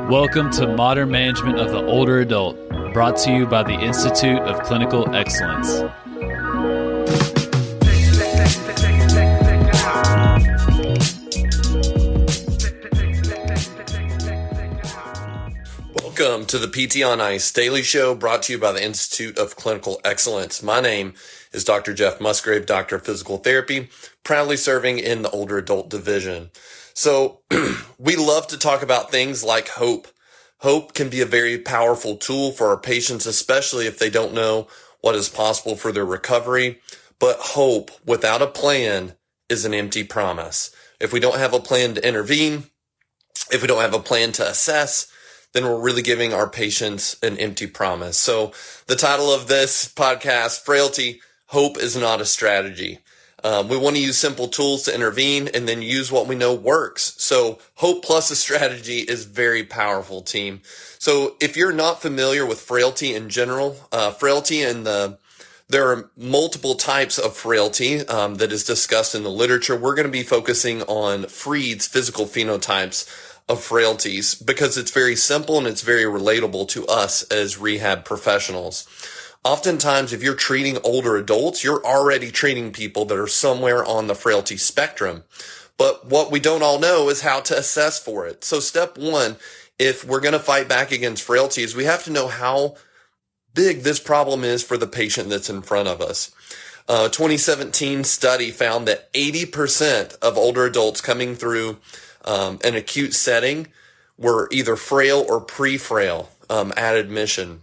Welcome to Modern Management of the Older Adult, brought to you by the Institute of Clinical Excellence. Welcome to the PT on Ice Daily Show, brought to you by the Institute of Clinical Excellence. My name is Dr. Jeff Musgrave, Doctor of Physical Therapy, proudly serving in the Older Adult Division. So we love to talk about things like hope. Hope can be a very powerful tool for our patients, especially if they don't know what is possible for their recovery. But hope without a plan is an empty promise. If we don't have a plan to intervene, if we don't have a plan to assess, then we're really giving our patients an empty promise. So the title of this podcast, Frailty, Hope is Not a Strategy. We want to use simple tools to intervene and then use what we know works. So hope plus a strategy is very powerful, team. So if you're not familiar with frailty in general, there are multiple types of frailty that is discussed in the literature. We're going to be focusing on Freed's physical phenotypes of frailties because it's very simple and it's very relatable to us as rehab professionals. Oftentimes, if you're treating older adults, you're already treating people that are somewhere on the frailty spectrum. But what we don't all know is how to assess for it. So step one, if we're going to fight back against frailty, is we have to know how big this problem is for the patient that's in front of us. A 2017 study found that 80% of older adults coming through an acute setting were either frail or pre-frail at admission.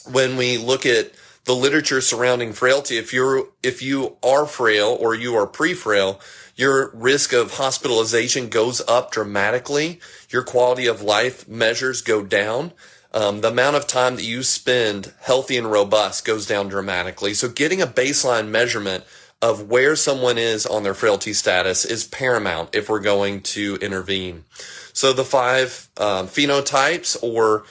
When we look at the literature surrounding frailty, if you are frail or you are pre-frail, your risk of hospitalization goes up dramatically. Your quality of life measures go down. The amount of time that you spend healthy and robust goes down dramatically. So getting a baseline measurement of where someone is on their frailty status is paramount if we're going to intervene. So the 5 phenotypes or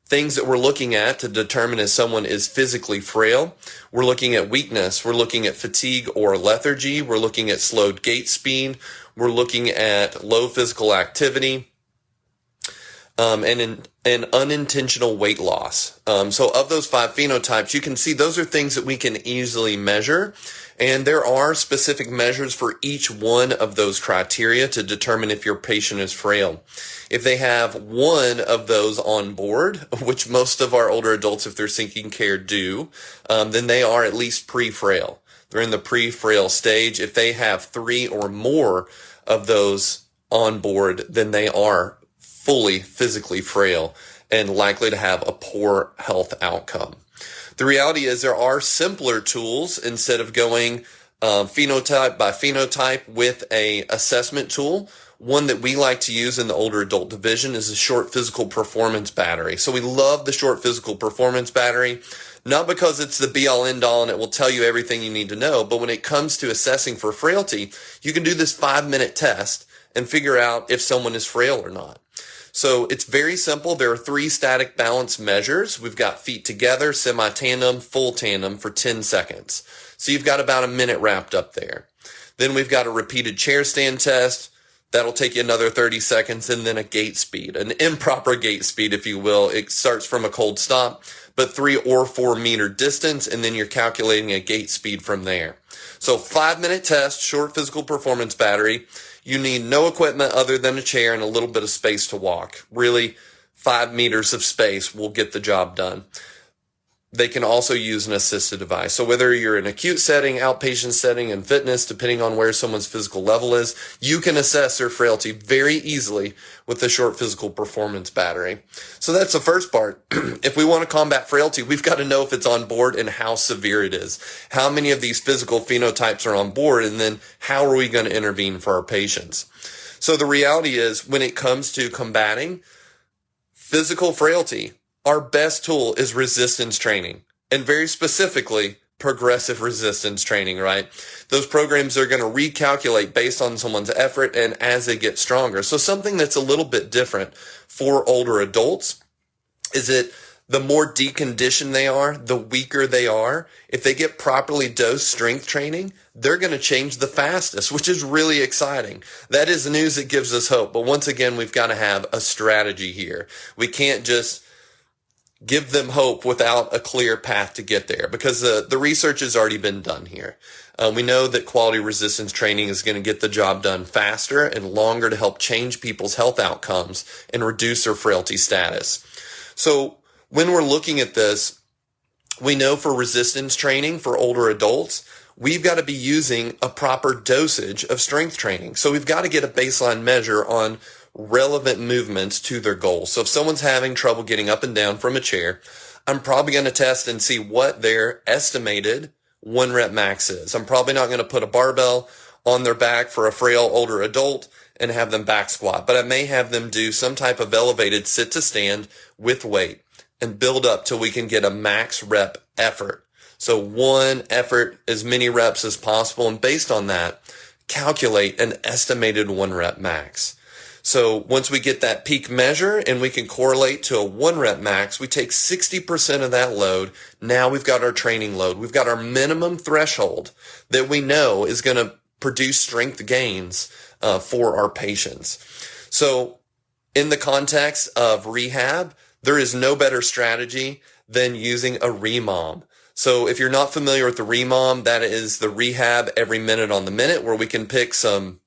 things that we're looking at to determine if someone is physically frail. We're looking at weakness. We're looking at fatigue or lethargy. We're looking at slowed gait speed. We're looking at low physical activity. And unintentional weight loss. So of those 5 phenotypes, you can see those are things that we can easily measure. And there are specific measures for each one of those criteria to determine if your patient is frail. If they have one of those on board, which most of our older adults, if they're seeking care, do, then they are at least pre-frail. They're in the pre-frail stage. If they have 3 or more of those on board, then they are fully physically frail and likely to have a poor health outcome. The reality is there are simpler tools instead of going phenotype by phenotype with a assessment tool. One that we like to use in the older adult division is a short physical performance battery. So we love the short physical performance battery, not because it's the be-all end-all and it will tell you everything you need to know, but when it comes to assessing for frailty, you can do this 5-minute test and figure out if someone is frail or not. So it's very simple. There are 3 static balance measures. We've got feet together, semi-tandem, full tandem for 10 seconds. So you've got about a minute wrapped up there. Then we've got a repeated chair stand test. That'll take you another 30 seconds, and then a gait speed, an improper gait speed, if you will. It starts from a cold stop, but 3 or 4 meter distance, and then you're calculating a gait speed from there. So 5-minute test, short physical performance battery. You need no equipment other than a chair and a little bit of space to walk. Really, 5 meters of space will get the job done. They can also use an assisted device. So whether you're in acute setting, outpatient setting, and fitness, depending on where someone's physical level is, you can assess their frailty very easily with the short physical performance battery. So that's the first part. If we want to combat frailty, we've got to know if it's on board and how severe it is. How many of these physical phenotypes are on board, and then how are we going to intervene for our patients? So the reality is, when it comes to combating physical frailty, our best tool is resistance training, and very specifically, progressive resistance training, right? Those programs are going to recalculate based on someone's effort and as they get stronger. So something that's a little bit different for older adults is that the more deconditioned they are, the weaker they are. If they get properly dosed strength training, they're going to change the fastest, which is really exciting. That is news that gives us hope. But once again, we've got to have a strategy here. We can't just give them hope without a clear path to get there, because the research has already been done here. We know that quality resistance training is going to get the job done faster and longer to help change people's health outcomes and reduce their frailty status. So when we're looking at this, we know for resistance training for older adults, we've got to be using a proper dosage of strength training. So we've got to get a baseline measure on relevant movements to their goals. So if someone's having trouble getting up and down from a chair, I'm probably going to test and see what their estimated 1 rep max is. I'm probably not going to put a barbell on their back for a frail older adult and have them back squat, but I may have them do some type of elevated sit to stand with weight and build up till we can get a max rep effort. So one effort, as many reps as possible. And based on that, calculate an estimated 1 rep max. So once we get that peak measure and we can correlate to a 1 rep max, we take 60% of that load. Now we've got our training load. We've got our minimum threshold that we know is going to produce strength gains for our patients. So in the context of rehab, there is no better strategy than using a REMOM. So if you're not familiar with the REMOM, that is the rehab every minute on the minute, where we can pick a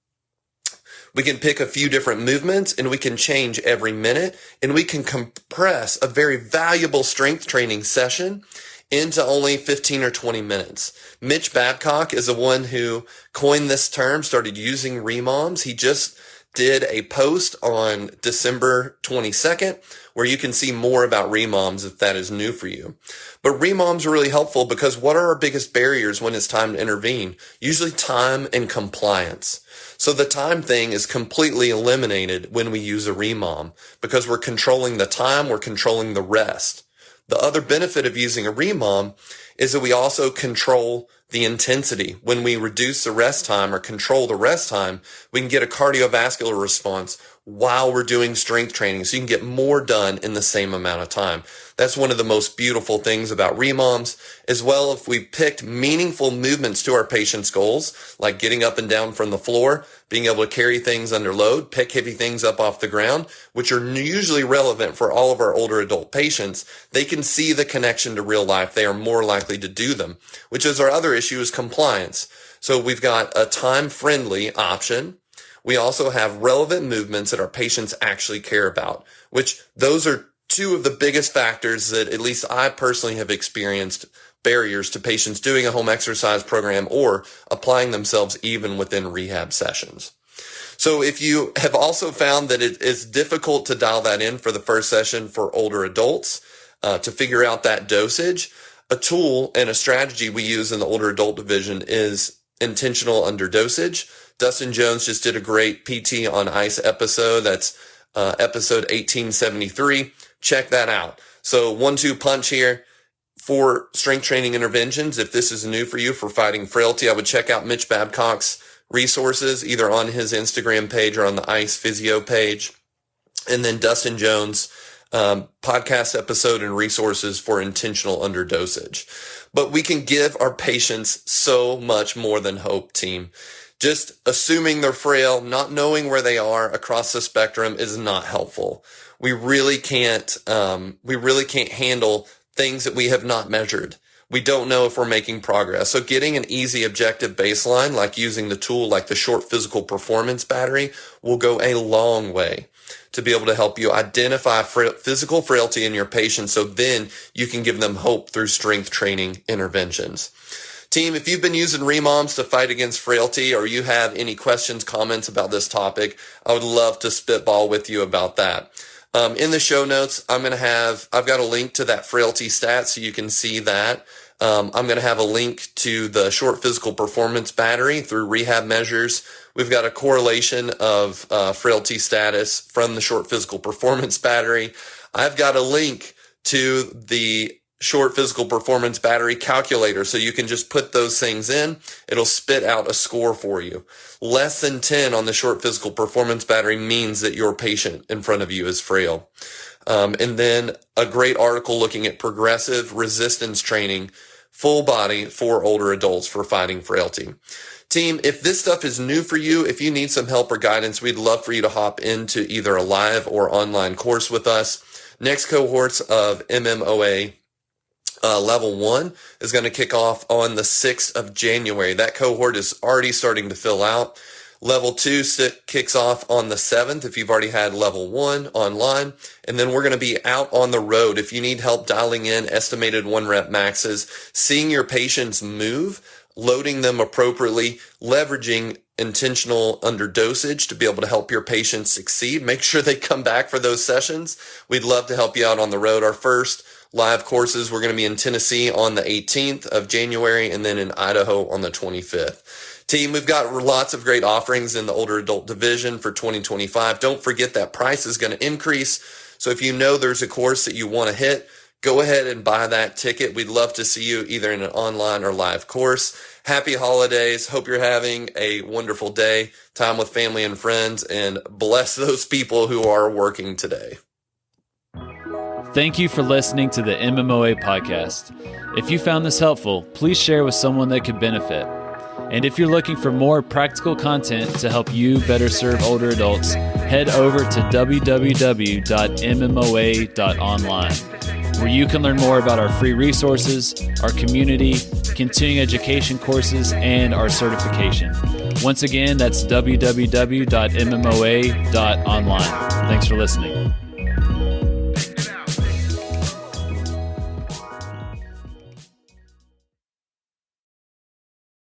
few different movements and we can change every minute, and we can compress a very valuable strength training session into only 15 or 20 minutes. Mitch Babcock is the one who coined this term, started using REMOMs. He just did a post on December 22nd where you can see more about REMOMs if that is new for you. But REMOMs are really helpful because what are our biggest barriers when it's time to intervene? Usually time and compliance. So the time thing is completely eliminated when we use a REMOM because we're controlling the time, we're controlling the rest. The other benefit of using a REMOM is that we also control the intensity. When we reduce the rest time or control the rest time, we can get a cardiovascular response while we're doing strength training. So you can get more done in the same amount of time. That's one of the most beautiful things about REMOMs. As well, if we picked meaningful movements to our patients' goals, like getting up and down from the floor, being able to carry things under load, pick heavy things up off the ground, which are usually relevant for all of our older adult patients, they can see the connection to real life. They are more likely to do them, which is our other issue, is compliance. So we've got a time-friendly option. We also have relevant movements that our patients actually care about, which those are two of the biggest factors that at least I personally have experienced barriers to patients doing a home exercise program or applying themselves even within rehab sessions. So if you have also found that it is difficult to dial that in for the first session for older adults, to figure out that dosage, a tool and a strategy we use in the older adult division is intentional underdosage. Dustin Jones just did a great PT on Ice episode. That's episode 1873. Check that out. So 1-2 punch here for strength training interventions. If this is new for you for fighting frailty, I would check out Mitch Babcock's resources either on his Instagram page or on the Ice Physio page. And then Dustin Jones' podcast episode and resources for intentional underdosage. But we can give our patients so much more than hope, team. Just assuming they're frail, not knowing where they are across the spectrum is not helpful. We really can't handle things that we have not measured. We don't know if we're making progress. So getting an easy objective baseline, like using the tool like the short physical performance battery, will go a long way to be able to help you identify physical frailty in your patients, so then you can give them hope through strength training interventions. Team, if you've been using REMOMs to fight against frailty, or you have any questions, comments about this topic, I would love to spitball with you about that. In the show notes, I've got a link to that frailty stat so you can see that. I'm going to have a link to the short physical performance battery through rehab measures. We've got a correlation of frailty status from the short physical performance battery. I've got a link to the short physical performance battery calculator. So you can just put those things in. It'll spit out a score for you. Less than 10 on the short physical performance battery means that your patient in front of you is frail. And then a great article looking at progressive resistance training, full body for older adults for fighting frailty. Team, if this stuff is new for you, if you need some help or guidance, we'd love for you to hop into either a live or online course with us. Next cohorts of MMOA level 1 is going to kick off on the 6th of January. That cohort is already starting to fill out. Level 2 kicks off on the 7th if you've already had level 1 online. And then we're going to be out on the road. If you need help dialing in estimated 1 rep maxes, seeing your patients move, loading them appropriately, leveraging intentional underdosage to be able to help your patients succeed. Make sure they come back for those sessions. We'd love to help you out on the road. Our first live courses, we're going to be in Tennessee on the 18th of January and then in Idaho on the 25th. Team, we've got lots of great offerings in the older adult division for 2025. Don't forget that price is going to increase. So if you know there's a course that you want to hit, go ahead and buy that ticket. We'd love to see you either in an online or live course. Happy holidays. Hope you're having a wonderful day, time with family and friends, and bless those people who are working today. Thank you for listening to the MMOA podcast. If you found this helpful, please share with someone that could benefit. And if you're looking for more practical content to help you better serve older adults, head over to www.mmoa.online, where you can learn more about our free resources, our community, continuing education courses, and our certification. Once again, that's www.mmoa.online. Thanks for listening.